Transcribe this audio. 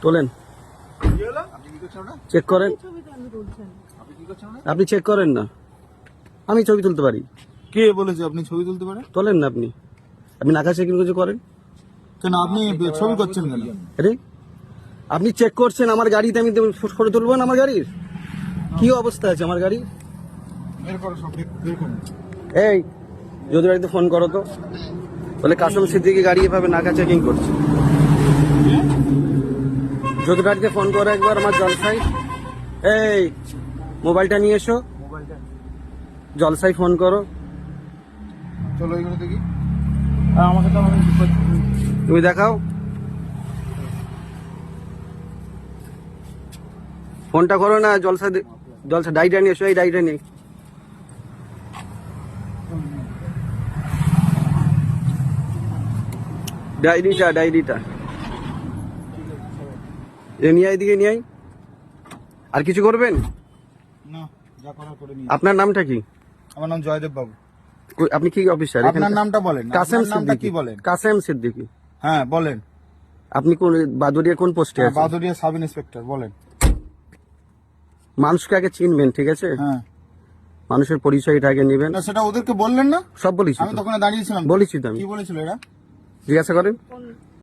তোলেন, চেক করেন। আপনি চেক করেন না, আমি ছবি তুলতে পারি। কে বলেছে আপনি ছবি তুলতে পারেন? তোলেন না আপনি, আপনি নাকা চেকিং কিছু করেন কেন আপনি ছবি করছেন কেন? আরে আপনি চেক করছেন আমার গাড়িতে, আমি ফটো তুলবো না? আমার গাড়ির কি অবস্থা আছে আমার গাড়ি? বের করো সব, বের করুন। এই যদি বাড়িতে ফোন করো তো, বলে কাসম সিদ্দিকী গাড়ি এভাবে নাকা চেকিং করছে। যদি বাড়িতে ফোন করো একবার আমার জলসাই, এই মোবাইলটা নিয়ে এসো, জলসাই ফোন করো। চলো এগুলো দেখি। আমাকে তো তুমি দেখাও ফোনটা, করো না। জলসা জলসা ডাইটা নিয়ে এসো, এই ডাইটা নিয়ে। ডায়েরিটা এ নিয়ে আয়, এদিকে নিয়ে আয়। আর কিছু করবেন? না, যা করার করে নিন। আপনার নামটা কি? আমার নাম জয়দেব বাবু। আপনি কি অফিসার? আপনার নামটা বলেন। কাসেম আপনার নামটা কি সিদ্দিকী। বলেন? কাসেম সিদ্দিকী। হ্যাঁ বলেন। আপনি কোন বাদুড়িয়া কোন পোস্টে আছেন? Baduria sub inspector. বলেন। মানুষকে আগে চিনবেন, ঠিক আছে? হ্যাঁ, মানুষের পরিচয়টা আগে নেবেন। না সেটা ওদেরকে বললেন না? সব বলেছি আমি তো। তো ওখানে দাঁড়িয়েছিলাম। বলেছি তো আমি। কি বলেছিল এরা? জিজ্ঞাসা করেন।